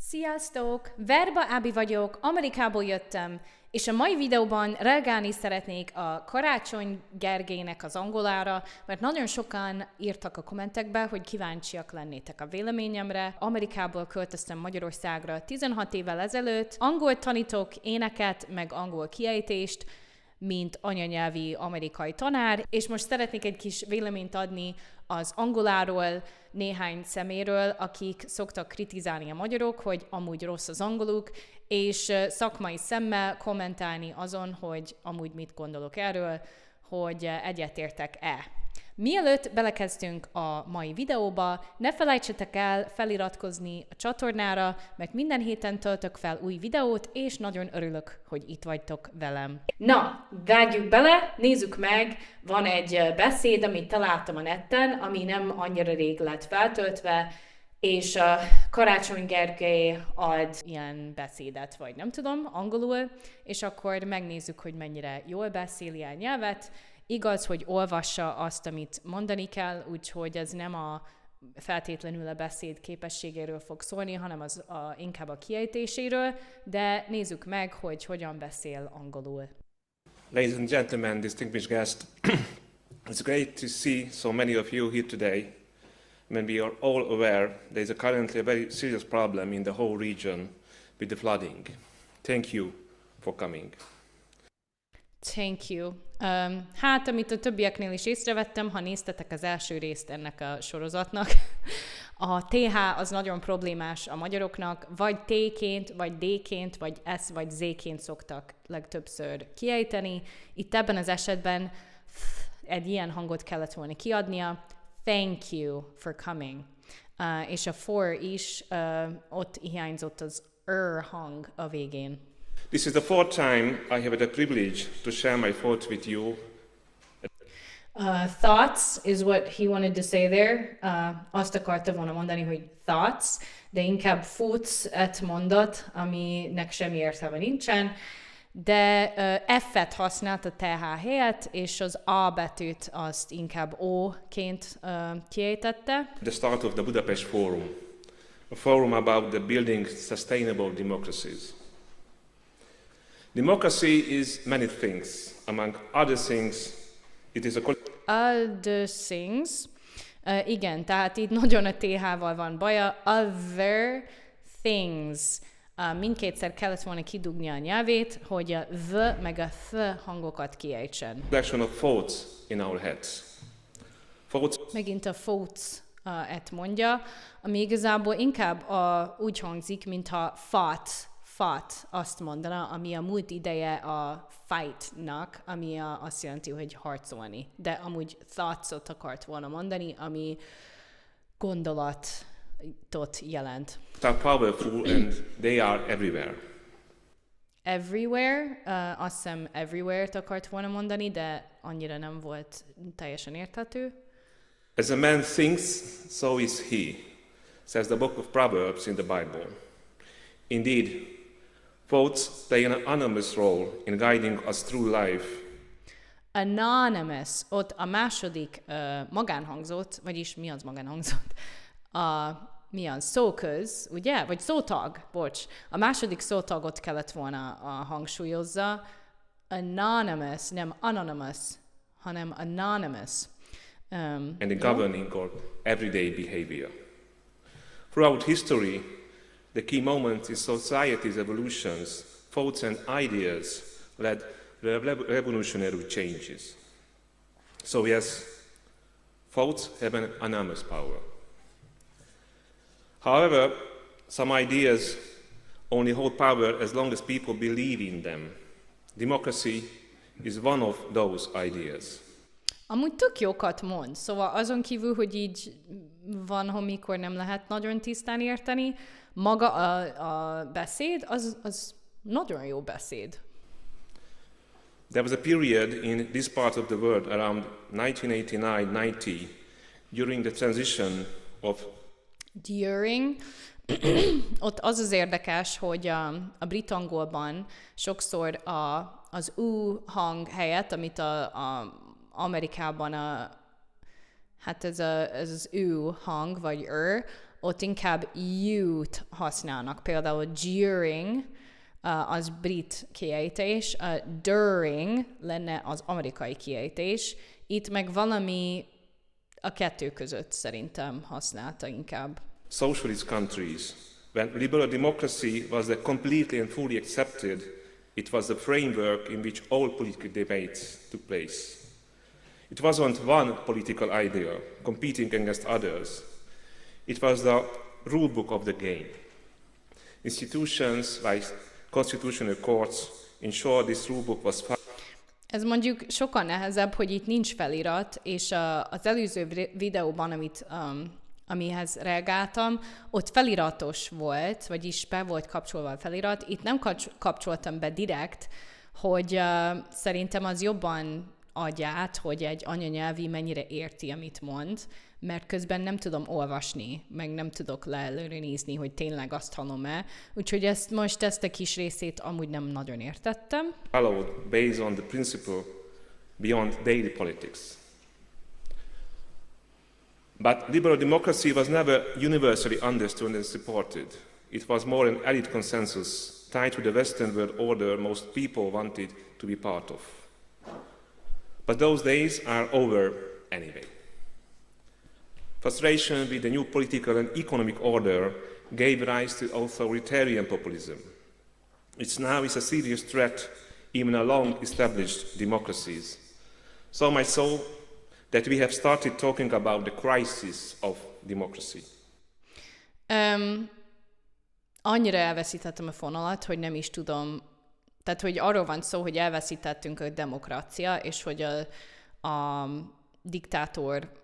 Sziasztok! Verba Abbe vagyok, Amerikából jöttem, és a mai videóban reagálni szeretnék a Karácsony Gergelynek az angolára, mert nagyon sokan írtak a kommentekbe, hogy kíváncsiak lennétek a véleményemre. Amerikából költöztem Magyarországra 16 évvel ezelőtt, angolt tanítok, éneket, meg angol kiejtést, mint anyanyelvi amerikai tanár, és most szeretnék egy kis véleményt adni az angoláról, néhány szeméről, akik szoktak kritizálni a magyarok, hogy amúgy rossz az angoluk, és szakmai szemmel kommentálni azon, hogy amúgy mit gondolok erről, hogy egyetértek-e. Mielőtt belekezdtünk a mai videóba, ne felejtsetek el feliratkozni a csatornára, mert minden héten töltök fel új videót, és nagyon örülök, hogy itt vagytok velem. Na, vágjuk bele, nézzük meg, van egy beszéd, amit találtam a netten, ami nem annyira rég lett feltöltve, és a Karácsony Gergely ad ilyen beszédet, vagy nem tudom, angolul, és akkor megnézzük, hogy mennyire jól beszél ilyen nyelvet. Igaz, hogy olvassa azt, amit mondani kell, úgyhogy ez nem feltétlenül a beszéd képességéről fog szólni, hanem inkább a kiejtéséről, de nézzük meg, hogy hogyan beszél angolul. Ladies and gentlemen, distinguished guests, it's great to see so many of you here today. When we are all aware there is currently a very serious problem in the whole region with the flooding. Thank you for coming. Thank you. Hát, amit a többieknél is észrevettem, ha néztetek az első részt ennek a sorozatnak, a TH az nagyon problémás a magyaroknak, vagy T-ként, vagy D-ként, vagy S, vagy Z-ként szoktak legtöbbször kiejteni. Itt ebben az esetben egy ilyen hangot kellett volna kiadnia. Thank you for coming. És a for is, ott hiányzott az hang a végén. This is the fourth time I have the privilege to share my thoughts with you. Thoughts is what he wanted to say there. Azt akarta volna mondani, hogy thoughts, de inkább thoughts-et mondott, aminek semmi értelme nincsen. De F-et használt a TH helyett, és az A betűt azt inkább O-ként kiejtette. The start of the Budapest Forum, a forum about the building sustainable democracies. Democracy is many things. Among other things, it is a... Other things. Igen, tehát itt nagyon a TH-val van baja. Other things. Mindkétszer kellett volna kidugni a nyelvét, hogy a V meg a F hangokat kiejtsen. Collection of thoughts in our heads. Thoughts. Megint a thoughts-et mondja, ami igazából inkább úgy hangzik, mintha fought azt mondana, ami a múlt ideje a fight-nak, ami azt jelenti, hogy harcolni. De amúgy thoughts-ot akart volna mondani, ami gondolatot jelent. Are powerful and they are everywhere. Everywhere, azt hiszem everywhere-t akart volna mondani, de annyira nem volt teljesen érthető. As a man thinks, so is he, says the book of Proverbs in the Bible. Indeed, thoughts play an anonymous role in guiding us through life. Anonymous, ott a második magánhangzót, vagyis mi az magánhangzót? Mi az? Szóköz, ugye? Vagy szótag, bocs. A második szótagot kellett volna hangsúlyozza. Anonymous, nem anonymous, hanem anonymous. And in governing our everyday behavior. Throughout history, the key moments in society's evolutions, thoughts and ideas led revolutionary changes. So yes, thoughts have an anonymous power. However, some ideas only hold power as long as people believe in them. Democracy is one of those ideas. Amúgy tök jókat mond, szóval azon kívül, hogy így van, amikor nem lehet nagyon tisztán érteni, maga a beszéd, az nagyon jó beszéd. There was a period in this part of the world around 1989-90 during the transition of ott az érdekes, hogy a brit angolban sokszor az U hang helyett, amit Amerikában hát ez az U hang, vagy ott inkább you-t használnak. Például during, az brit kiejtés, during lenne az amerikai kiejtés. Itt meg valami a kettő között szerintem használta inkább. Socialist countries, when liberal democracy was completely and fully accepted, it was the framework in which all political debates took place. It wasn't one political idea competing against others. It was the rule book of the game. Institutions like constitutional courts ensured this rule book was Ez mondjuk sokkal nehezebb, hogy itt nincs felirat, és az előző videóban, amihez reagáltam, ott feliratos volt, vagyis be volt kapcsolva a felirat. Itt nem kapcsoltam be direkt, hogy szerintem az jobban adja át, hogy egy anyanyelvi mennyire érti, amit mond, mert közben nem tudom olvasni, meg nem tudok leelőre nézni, hogy tényleg azt hallom-e. Úgyhogy ezt a kis részét amúgy nem nagyon értettem. Followed based on the principle beyond daily politics. But liberal democracy was never universally understood and supported. It was more an elite consensus tied to the Western world order most people wanted to be part of. But those days are over anyway. Frustration with the new political and economic order gave rise to authoritarian populism. It's now a serious threat even in long-established democracies. So much so that we have started talking about the crisis of democracy. Annyira elveszítettem a fonalat, hogy nem is tudom. Tehát, hogy arról van szó, hogy elveszítettünk a demokrácia, és hogy a diktátor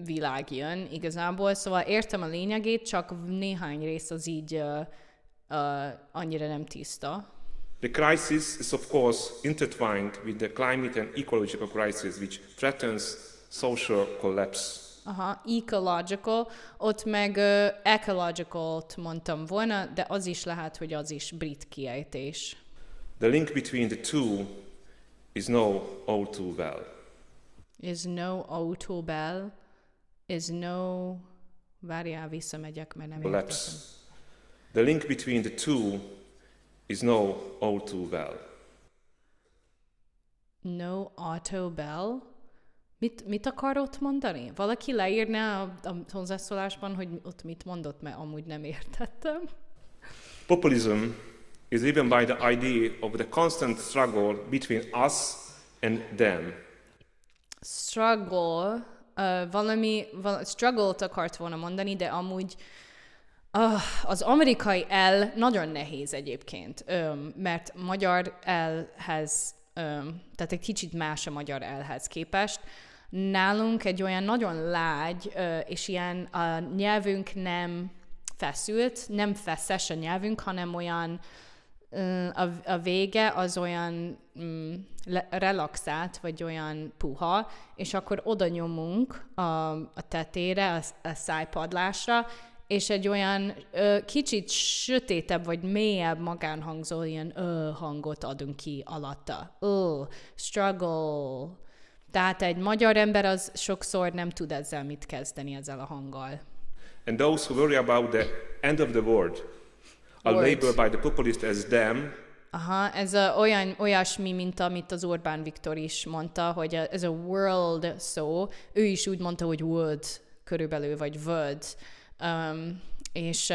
világ jön igazából. Szóval értem a lényegét, csak néhány rész az így annyira nem tiszta. The crisis is of course intertwined with the climate and ecological crisis which threatens social collapse. Aha, ecological, ott meg ecological-t mondtam volna, de az is lehet, hogy az is brit kiejtés. The link between the two is know all too well. Is know all too well, is know... Várjál, visszamegyek, mert nem értettem. The link between the two is know all too well. Know all too well? Mit akar ott mondani? Valaki leírná a hozzászólásban, hogy ott mit mondott, mert amúgy nem értettem. Populism is driven by the idea of the constant struggle between us and them. Struggle, struggle-t akart volna mondani, de amúgy az amerikai L nagyon nehéz egyébként, mert magyar L-hez, tehát egy kicsit más a magyar L-hez képest. Nálunk egy olyan nagyon lágy, és ilyen a nyelvünk nem feszült, nem feszes a nyelvünk, hanem olyan a vége az olyan relaxált, vagy olyan puha, és akkor oda nyomunk a tetére, a szájpadlásra, és egy olyan kicsit sötétebb, vagy mélyebb magánhangzó ilyen hangot adunk ki alatta. Struggle. Tehát egy magyar ember az sokszor nem tud ezzel mit kezdeni, ezzel a hanggal. And those who worry about the end of the world are labeled by the populist as them. Aha, ez olyasmi, mint amit az Orbán Viktor is mondta, hogy ez a world szó, ő is úgy mondta, hogy world körülbelül, vagy world. És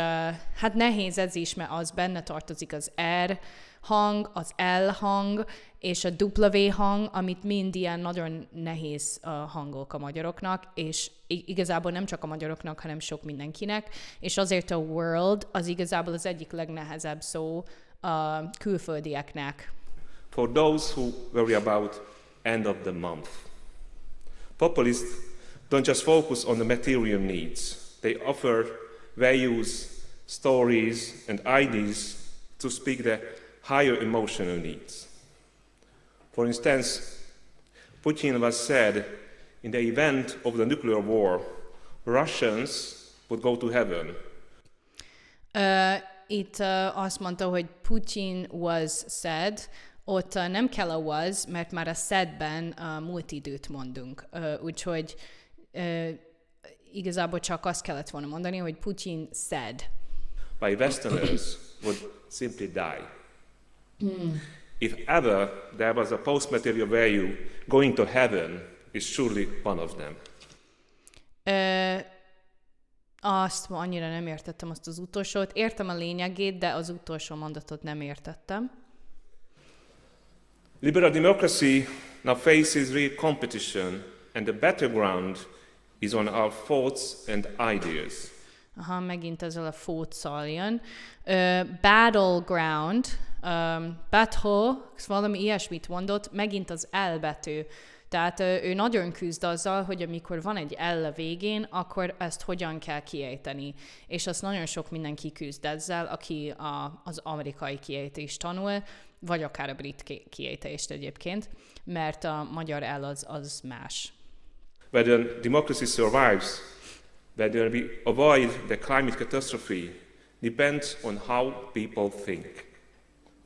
hát nehéz ez is, mert az benne tartozik az R hang, az L hang, és a W hang, amit mind ilyen nagyon nehéz hangok a magyaroknak, és igazából nem csak a magyaroknak, hanem sok mindenkinek, és azért a world az igazából az egyik legnehezebb szó a külföldieknek. For those who worry about end of the month. Populists don't just focus on the material needs. They offer values, stories, and ideas to speak the higher emotional needs. For instance, Putin was said in the event of the nuclear war, Russians would go to heaven. Itt azt mondta, hogy Putin was said, ott nem kell a was, mert már a said-ben múlt időt mondunk. Úgyhogy igazából csak azt kellett volna mondani, hogy Putin said. By Westerners would simply die. If ever there was a post-material value, going to heaven is surely one of them. Azt annyira nem értettem, azt az utolsót. Értem a lényegét, de az utolsó mondatot nem értettem. Liberal democracy now faces real competition, and the battleground is on our thoughts and ideas. Aha, megint ezzel a thoughts-szal jön. Battleground, battle, valami ilyesmit mondott, megint az L betű. Tehát ő nagyon küzd azzal, hogy amikor van egy L a végén, akkor ezt hogyan kell kiejteni. És azt nagyon sok mindenki küzd ezzel, aki az amerikai kiejtést tanul, vagy akár a brit kiejtést egyébként, mert a magyar L az más. Whether democracy survives, whether we avoid the climate catastrophe, depends on how people think.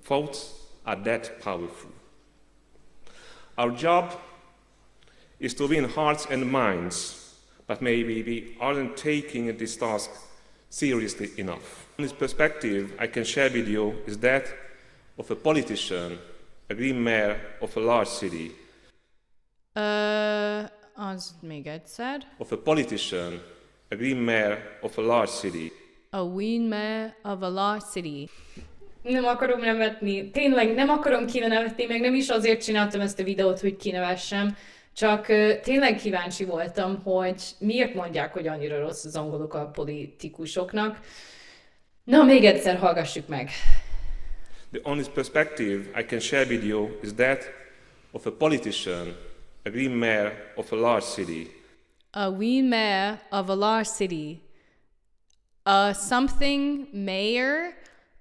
Thoughts are that powerful. Our job is to win hearts and minds, but maybe we aren't taking this task seriously enough. This perspective I can share with you is that of a politician, a green mayor of a large city. Az még egyszer. Of a politician, a green mayor of a large city. A green mayor of a large city. Nem akarom nevetni. Tényleg nem akarom kinevetni, meg nem is azért csináltam ezt a videót, hogy kinevessem. Csak tényleg kíváncsi voltam, hogy miért mondják, hogy annyira rossz az angolok a politikusoknak. Na, még egyszer hallgassuk meg. The honest perspective I can share with you is that of a politician, a green mayor of a large city. A green mayor of a large city. Something mayor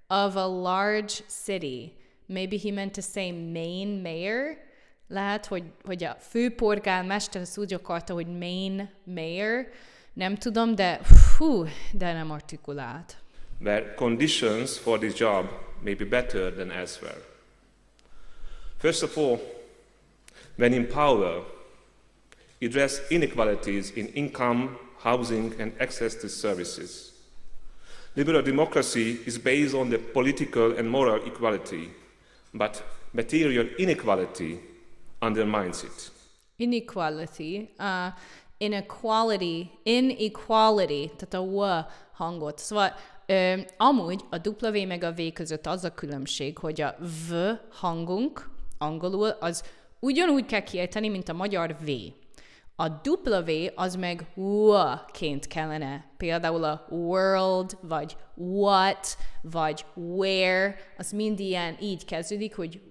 of a large city. Maybe he meant to say main mayor. Lehet, hogy a főpolgármester az úgy akarta, hogy main mayor. Nem tudom, de nem artikulált. Where conditions for this job may be better than elsewhere. First of all, when in power, address inequalities in income, housing, and access to services. Liberal democracy is based on the political and moral equality, but material inequality undermines it. Inequality, tehát a W hangot. Szóval amúgy a W meg a V között az a különbség, hogy a V hangunk angolul az ugyanúgy kell kiejteni, mint a magyar V. A W az meg W-ként kellene. Például a world, vagy what, vagy where, az mind ilyen így kezdődik, hogy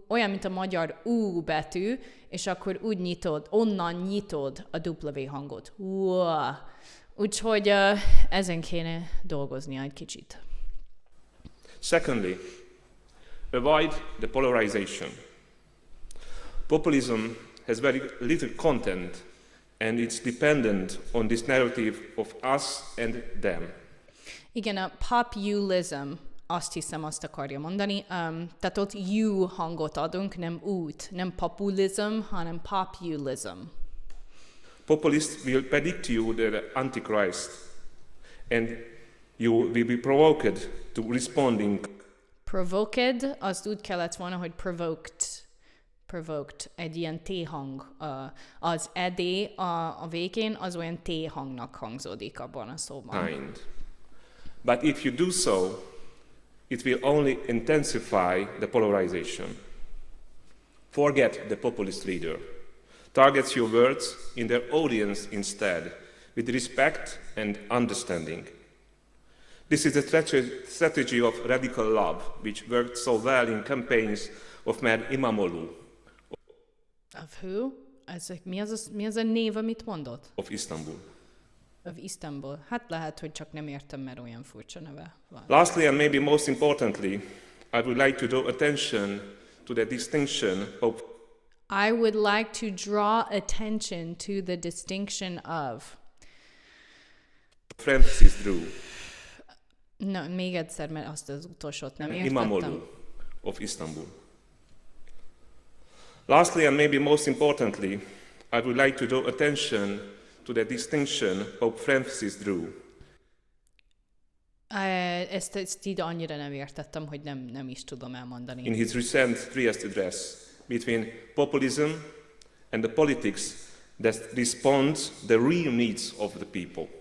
olyan, mint a magyar U betű, és akkor úgy nyitod, onnan nyitod a W hangot. Úgyhogy ezen kéne dolgozni egy kicsit. Secondly, avoid the polarization. Populism has very little content, and it's dependent on this narrative of us and them. Igen, a populism, azt hiszem azt akarja mondani, tehát ott U hangot adunk, nem út, nem populism, hanem populism. Populists will predict you the Antichrist, and you will be provoked to responding. Provoked, azt úgy kellett volna, hogy provoked, egy ilyen T-hang. Az edé a végén az olyan T-hangnak hangzódik abban a szóban. Kind. But if you do so, it will only intensify the polarization. Forget the populist leader. Target your words in their audience instead, with respect and understanding. This is the strategy of radical love, which worked so well in campaigns of Mer Imamoglu. Of who? Mi az a név, amit mondott? Of Istanbul. Of Istanbul. Hát lehet, hogy csak nem értem, mert olyan furcsa neve van. Lastly, and maybe most importantly, I would like to draw attention to the distinction of I would like to draw attention to the distinction of. Francis drew. No, még egyszer, mert azt az utolsót nem értettem. Imamoglu of Istanbul. Lastly, and maybe most importantly, I would like to draw attention to the distinction Pope Francis drew. Ezt így annyira nem értettem, hogy nem is tudom elmondani. In his recent Trieste address, between populism and the politics that responds the real needs of the people.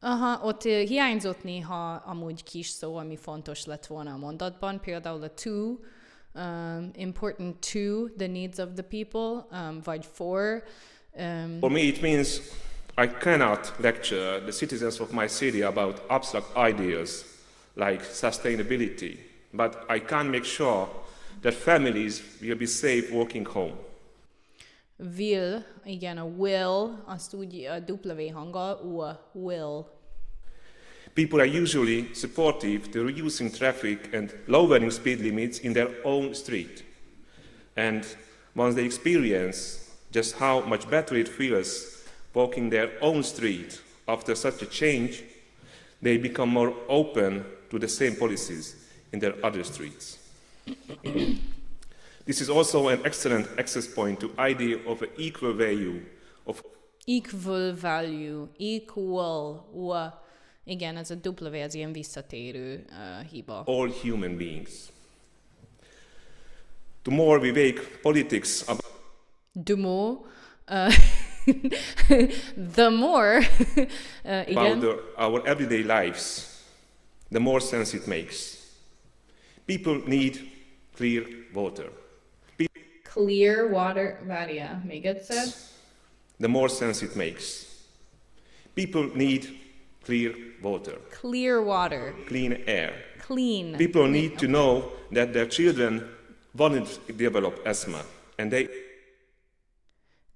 Aha, ott hiányzott néha amúgy kis szó, ami fontos lett volna a mondatban, például a to, important to the needs of the people, vagy for. For me it means I cannot lecture the citizens of my city about abstract ideas like sustainability, but I can make sure that families will be safe walking home. Will, igen, a will, azt úgy a W hanggal, will. People are usually supportive to reducing traffic and lowering speed limits in their own street. And once they experience just how much better it feels walking their own street after such a change, they become more open to the same policies in their other streets. This is also an excellent access point to idea of an equal value of equal. Igen, ez a W, az ilyen visszatérő hiba. All human beings. The more we make politics about the more about our everyday lives, the more sense it makes. People need clear water. Clear water, várjál, még egyszer. The more sense it makes. People need clear water. Clear water. Clean air. Clean. People need to know that their children won't develop asthma, and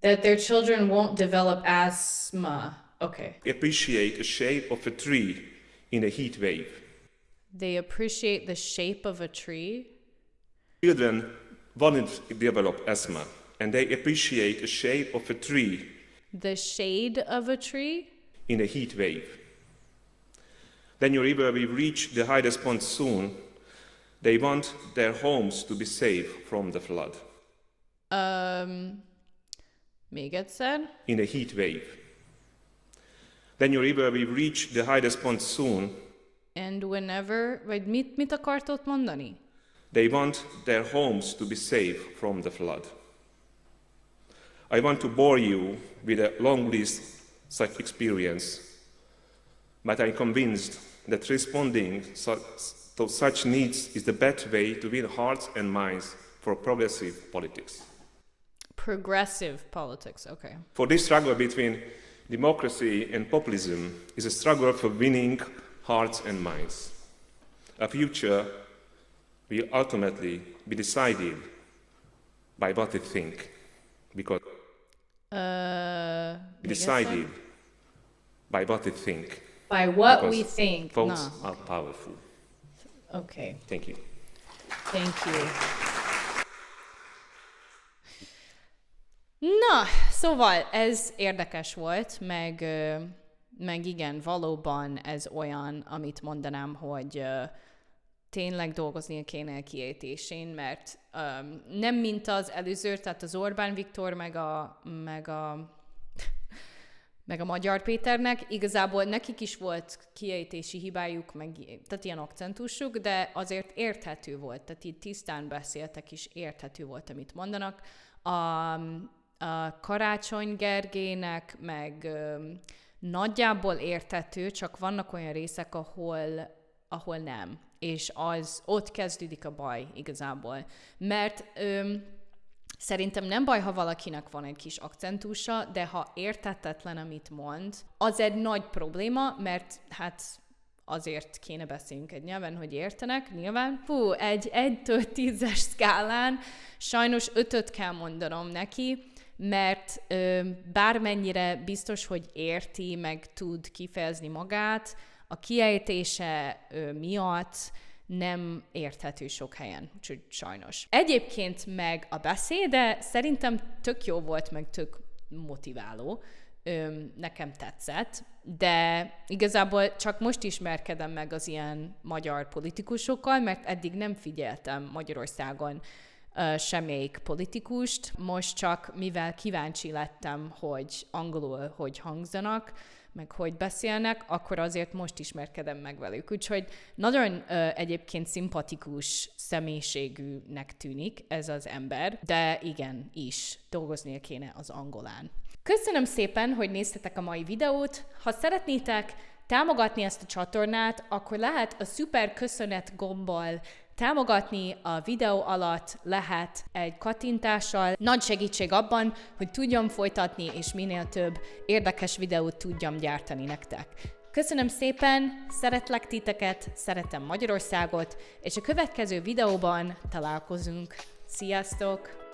that their children won't develop asthma. Okay. Appreciate the shape of a tree in a heat wave. They appreciate the shape of a tree. Children won't develop asthma, and they appreciate the shape of a tree. The shade of a tree? In a heat wave. Then your river will reach the highest point soon. They want their homes to be safe from the flood. Még egyszer? In a heat wave. Then your river will reach the highest point soon. And whenever, vagy mit akart ott mondani? They want their homes to be safe from the flood. I want to bore you with a long list such experience, but I'm convinced that responding to such needs is the best way to win hearts and minds for progressive politics. Progressive politics, okay. For this struggle between democracy and populism is a struggle for winning hearts and minds. A future will ultimately be decided by what we think, because decided by what we think. By what we think. Votes are powerful. Okay. Thank you. Thank you. Na, szóval ez érdekes volt, meg igen, valóban ez olyan, amit mondanám, hogy tényleg dolgoznia kéne a kiejtésén, mert nem mint az előző, tehát az Orbán Viktor, meg a Magyar Péternek, igazából nekik is volt kiejtési hibájuk, tehát ilyen akcentusuk, de azért érthető volt, tehát így tisztán beszéltek, és érthető volt, amit mondanak. A Karácsony Gergelynek meg nagyjából érthető, csak vannak olyan részek, ahol nem. És ott kezdődik a baj igazából. Mert szerintem nem baj, ha valakinek van egy kis akcentusa, de ha érthetetlen, amit mond, az egy nagy probléma, mert hát azért kéne beszélnünk egy nyelven, hogy értenek, nyilván. Egy 1-től 10-es skálán sajnos 5-öt kell mondanom neki, mert bármennyire biztos, hogy érti, meg tud kifejezni magát, a kiejtése miatt nem érthető sok helyen, úgyhogy sajnos. Egyébként meg a beszéde szerintem tök jó volt, meg tök motiváló. Nekem tetszett, de igazából csak most ismerkedem meg az ilyen magyar politikusokkal, mert eddig nem figyeltem Magyarországon semmelyik politikust, most csak mivel kíváncsi lettem, hogy angolul hogy hangzanak, meg hogy beszélnek, akkor azért most ismerkedem meg velük. Úgyhogy nagyon egyébként szimpatikus személyiségűnek tűnik ez az ember, de igen, is dolgoznia kéne az angolán. Köszönöm szépen, hogy néztetek a mai videót. Ha szeretnétek támogatni ezt a csatornát, akkor lehet a szuper köszönet gombbal támogatni, a videó alatt lehet egy kattintással. Nagy segítség abban, hogy tudjam folytatni, és minél több érdekes videót tudjam gyártani nektek. Köszönöm szépen, szeretlek titeket, szeretem Magyarországot, és a következő videóban találkozunk. Sziasztok!